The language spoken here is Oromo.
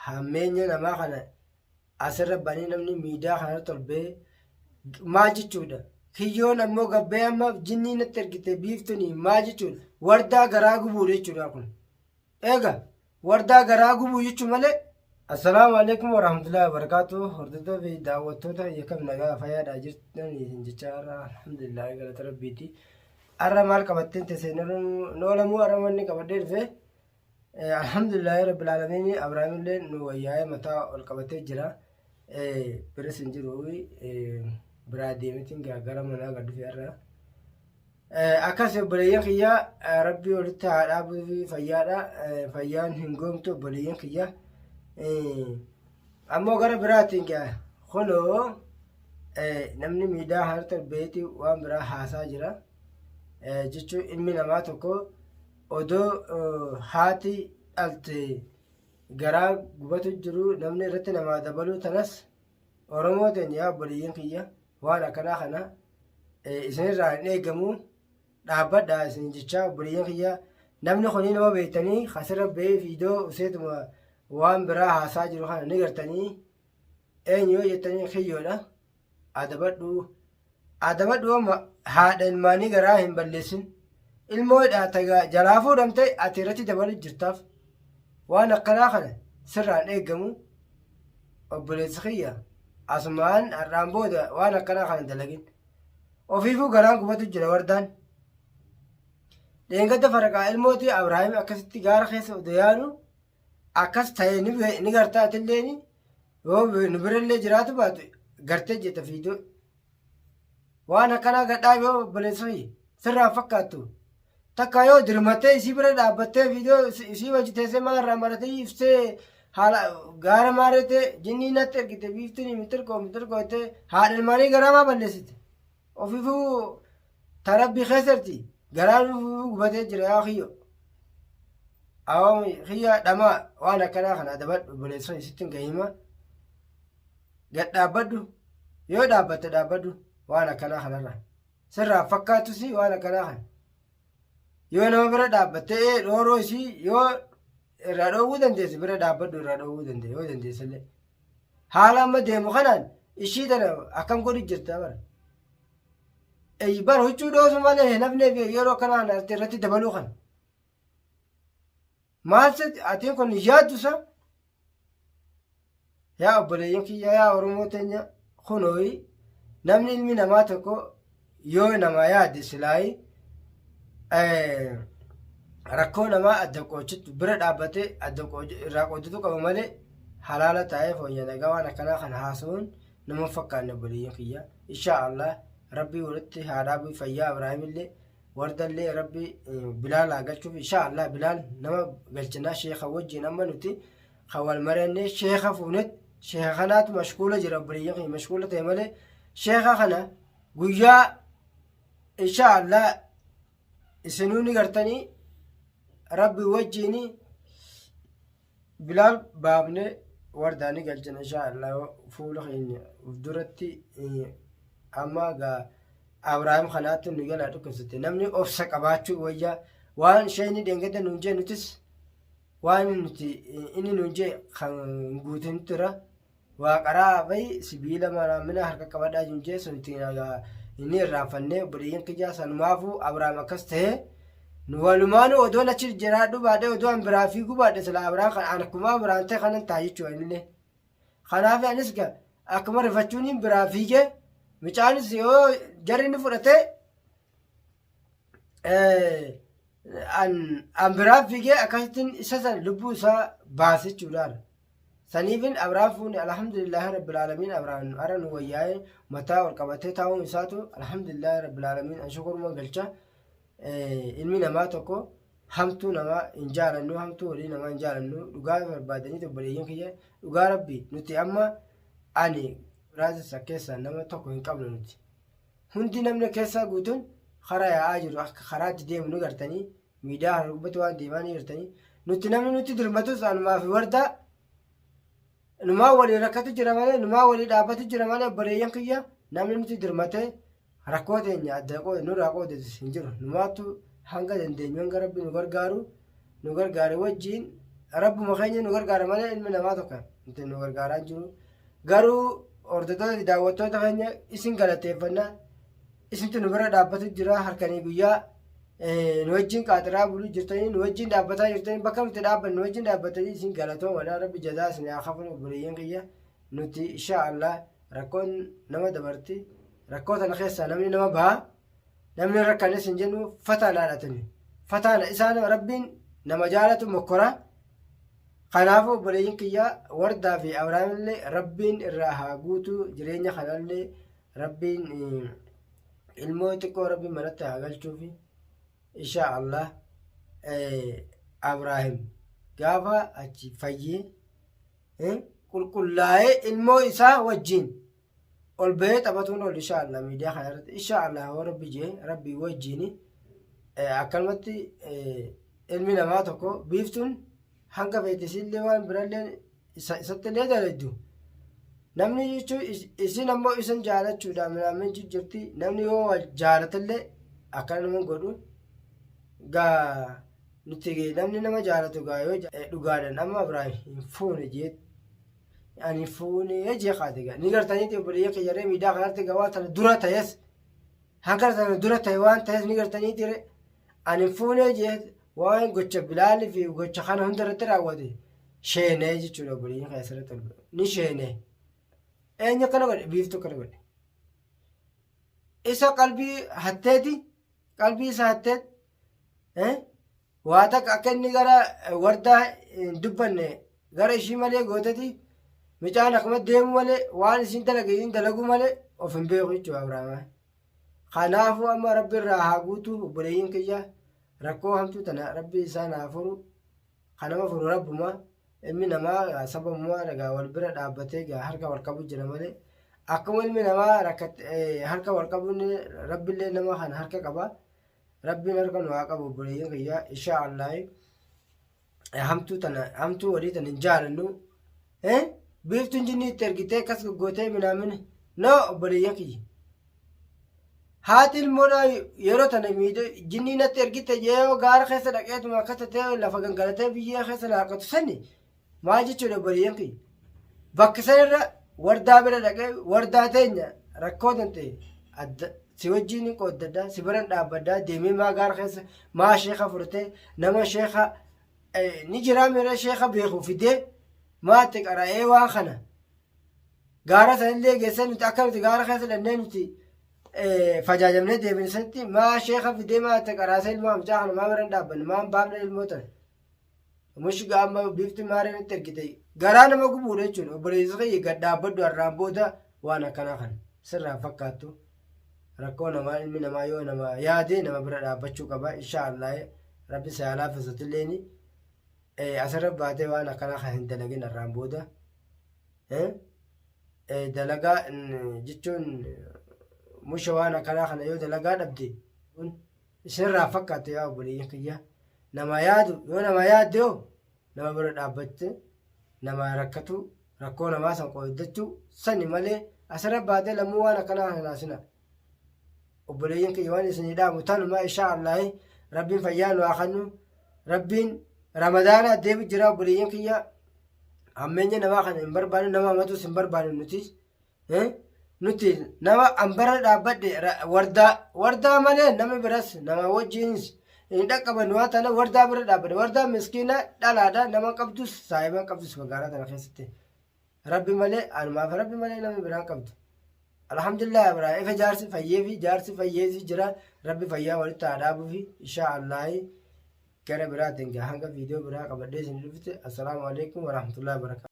hammeenya namaa kana asirra banii namni miidiyaa kana tolbee maal jechuudha. Kiyyoon ammoo gabbee amma jinnii natti ergite biiftuuni maal jechuudha. Wardaa garaa gubuu jechuudha kun. Egaa wardaa garaa gubuu jechuu malee. Assalaamu alaikum warahmatullahi wabarakatuh. Hordoftoota fi daawwattoota yakam nagaa fayyaadhaa jirtan jechaa alhamdulillah galata rabbiiti. Arra maal qabatteen teessee noolamuu arra manni qabadee dhufe alhamdulillah rabbil aalamiin Abrahaamillee nu wayyaa'ee mataa ol qabatee jira. Biras hin jiru biraa deemetiin gara manaa gad dhufee arra. Akkas obboleeyyan kiyyaa rabbii walitti haa dhaabuu fi fayyaadha. Fayyaan hin goomtu obboleeyyan kiyyaa. Ammoo gara biraatiin kunoo namni miidiyaa haala talbeetii waan biraa haasaa jira. Jechuun ilmi namaa tokko odoo haati dhalte garaa gubatu jiru namni irratti namaa dabaluu tanas Oromootiin yaa obboleeyyan kiyya waan akkanaa kana isinirraa hin eegamu dhaabbadhaa isin jechaa obboleeyyan kiyya namni kunii nama beektanii asirra ba'ee fiidoo useetuma waan biraa haasaa jiru kana ni gartanii eenyu yoo jettanii kiyyoodha. Adabadhu haadha ilmaanii garaa hin balleessin. Ilmoodha jalaa fuudhamte ati irratti dabaluu jirtaaf waan akkanaa kana sirraan eegamu obboleessi kiyya asumaan har'aan booda waan akkanaa kana dalagin. Ofiifuu garaan gubatu jira wardaan. Dheengadda faraqaa ilmooti Abrahaam akkasitti gaara keessa odoo yaanu akkas ta'ee ni gartaa atilleen yoo nu birallee jiraatu baatu gartee jetta fiidoo waan akkanaa gadhaa yoo obboleessi sirraan fakkaattu takka yoo dirmattee isii bira dhaabbattee fiidoo isii wajji teessee maarraa maratee ibsee haala gaara maareetee jinnii natti ergite biiftuun mitirqoo jettee haadha ilmaanii garaa maa balleessite ofiifuu tarabbii keessatti garaan gubatee jira yaa kiyyo. Awwaami kiyya dhamaa waan akkanaa kana adabadhu obboleessa isittiin gahima gad dhaabbadhu yoo dhaabbatte dhaabbadhu waan akkanaa kanarra sirraa fakkaatus waan akkanaa kana yoo nama bira dhaabbattee dhooroo isii yoo irraa dhoowwuu dandeesse bira dhaabbadhu irraa dhoowwuu dandeesse yoo dandeessellee haala amma deemu kanaan ishii tana akkam godhu jirta bara huccuu dhoosu malee nafneef yeroo akkanaa irratti dabaluu kana. Maalse atiin kun yaaddusa yaa obboleeyyan kiyya yaa Oromoo teenya kunooyi namni ilmi namaa tokko yoo nama yaadde silaayi rakkoo namaa adda qoochitu bira dhaabbatee irraa qoochitu qaba malee halaala taa'ee fooyyaan egaa waan akkanaa kana haasa'uun nama fakkaanne obboleeyyan kiyya inshaa Allah rabbii walitti haa dhaabuu fayyaa Abrahaamillee wardallee rabbi bilaal galchuuf inshaa Allah bilaal nama galchinaa sheekha wajjin amma nuti khawal marannee sheekha fuunet sheekha kanaatu mashkuula jira obboleeyyan kiyya mashkuula ta'e malee sheekha kana guyyaa inshaa Allah isinuu ni gartanii rabbi wajjin bilaal baafne wardaani galchina inshaa Allah fuula keenya duratti amma gaa Abrahaam kanaatti nu galaa dhukkubsatte namni obsa qabaachuu wayyaa waan shayni dheengadda nuun jee nutis waan nuti inni nuun jee kan guutin tura waa qaraa bayi sibiila maraamina harka qabadhaa nuun jee sun inni irraanfannee obboleeyyan kiyyaa sanumaafuu Abrahaam akkas ta'ee nu walumaanu odoon achi jiraadhu baadhee odoo an biraa fiiguu baadhe sila Abrahaam kan an akkuma Abrahaam ta'e kanan taa jechuu anillee kanaaf anis akkuma rifachuun biraa fiigee Micaanis yoo jarri ni fudhatee an biraa fiigee akkasittiin isa san lubbuu isaa baase jechuudhaan. Saniifin Abrahaam fuuni alhamdulillahi rabbil aalamiin Abrahaam ara nu wayyaa'ee mataa ol qabatee taa'uun isaatu alhamdulillahi rabbil aalamiin an shukuruma galcha. Ilmi namaa tokko hamtuu namaa hin jaalannu hamtuu walii namaa hin jaalannu dhugaa barbaadanii obboleeyyan kiyya dhugaa rabbi nuti amma ani raasisa keessaa nama tokko hin qabnu nuti hundi namni keessaa guutuun karaa yaa'aa jiru akka karaatti deemu nu gartanii miidiyaa hargubbatu waan deemaa ni gartanii nuti namni nuti dirmatus anumaa fi wardaa numaa walii rakkatu jira malee numaa walii dhaabbatu jira malee obboleeyyan kiyya namni nuti dirmatee rakkoo teenya adda qoode nurraa qoodetis hin jiru numaattu hanga dandeenyu hanga rabbi nu gargaare wajjiin rabbuma keenya nu gargaara malee ilmi namaa tokko nuti nu gargaaraa jiru garuu hordoftoota daawwattoota keenya isin galateeffannaa isintu nu bira dhaabbatu jira harkanii guyyaa nu wajjin qaaxiraa buluu jirtanii nu wajjin dhaabbataa jirtanii bakka nuti dhaabbannu nu wajjin dhaabbatanii isin galatoomadha rabbi jazaa isin haa kafalu obboleeyyan kiyya nuti insha Allah rakkoon nama dabarti rakkoo tana keessaa namni nama baha namni rakkanes hin jennu fataana haadhatani fataana isaan rabbiin nama jaalatu mokkora kanaafuu obboleeyyan kiyya wardaa fi abrahaamillee rabbiin irraa haa guutu jireenya kanallee rabbiin ilmoo xiqqoo rabbiin manatti haa galchuufi insha Allah Abrahaam gaafa achi fayyee qulqullaa'ee ilmoo isaa wajjin ol bahee taphatuun ol insha Allah miidiyaa kana irratti insha Allah rabbi jee rabbii wajjin akkanumatti ilmi namaa tokko biiftuun hanga feetisillee waan birallee isatti illee daladdu namni jechuun isin ammoo isin jaalachuudha minaamin jirti namni yoo jaalatallee akkana nama godhu gaa nuti namni nama jaalatu gaa yoo dhugaadhaan amma Abrahaam hin fuune jeet ani fuune jee kaate gaa ni gartaniiti obboleeyyan kiyyaree miidiyaa kanatti gaa waan tana dura ta'es hanga tana dura ta'e waan ta'es ni gartaniitire ani fuune jeet waan gocha bilaalii fi gocha kana hundarratti raawwate sheenee jechuudha obboleeyyan kana asirratti ni sheenee eenyu kana godhe biiftuu kana godhe isa qalbii hatteeti qalbii isa hatteet waa takka akka inni gara wardaa hin dubbanne gara ishii malee gooteti micaan akkuma deemu malee waan isin dalage hin dalagu malee of hin beeku jechuudha Abrahaam kanaafuu amma rabbi irraa haa guutu obboleeyyan kiyya rakkoo hamtuu tana rabbi isaan haa furu kanama furu rabbuma ilmi namaa sababummaa dhagaa wal bira dhaabbatee harka wal qabu jira malee akkuma ilmi namaa harka wal qabuun rabbillee nama kana harka qaba rabbiin harka nu haa qabu obboleeyyan kiyya insha Allah hamtuu walii tana hin jaalannu biiftuun jinni itti ergitee akkas goggootee minaamin no obboleeyyan kiyya haati ilmoodha yeroo tana jinnii natti ergite yoo gaara keessa dhaqeetuma akka ta'e lafa gangalatee biyyee keessa laaqatu sani maal jechuudha obboleeyyan kiyya bakka sanarra wardaa bira dhaqee wardaa teenya rakkoo tante adda si wajjin qooddaddaa si biran dhaabbaddaa deemee maa gaara keessa maa sheeka furtee nama sheeka ni jiraa mira sheeka beeku fidee maatti qara'ee waan kana gaara sanillee geessee nuti akka nuti gaara keessa dhannee nuti fajaajamnee deebinisatti maa sheeka fidee maatti qaraasee ilmoo amcaa kana maa biran dhaabbanne maan baafne ilmoo tana mushiga amma biifti maareen itti ergite garaa nama gubuudha jechuudha obboleessa kiyya gad dhaabbaddu har'aan booda waan akkanaa kana sirraa fakkaattu rakkoo namaa ilmi namaa yoo nama yaade nama bira dhaabbachuu qaba insha Allah rabbi saalaa fisatilleen asirra baatee waan akkanaa kan hin dalagin har'aan booda dalagaa jechuun musha waan akkanaa kana yoo dalagaa dhabde sirraa fakkaattu yaa obboleeyyan kiyya nama yaadu yoo nama yaadde yoo nama bira dhaabbatte nama rakkatu rakkoo namaa san qooddachuu sani malee asirra baatee lammuu waan akkanaa hinaasina obboleeyyan kiyya waan isinii dhaamu tanuma insha Allah rabbiin fayyaa nu haa kennu rabbiin ramadaana deebi jira obboleeyyan kiyya ammeenya namaa kana hin barbaannu nama hamatus hin barbaannu nuti nama ambara dhaabbadde wardaa malee nama biras nama wajjiinis hin dhaqqaban waan tana wardaa bira dhaabbadde wardaa miskiina dhalaadha nama qabdus saahiba qabdus magaalaa tana keessatti rabbi malee anumaaf rabbi malee nama biraan qabdu alhamdulillah Abrahaam ifa jaarsi fayyee fi jaarsi fayyeesi jira rabbi fayyaa walitti haa dhaabuu fi insha Allah gara biraatiin hanga viidiyoo biraa qabadhee isin dhufte assalaamu alaikum warahmatullahi wabarakatuh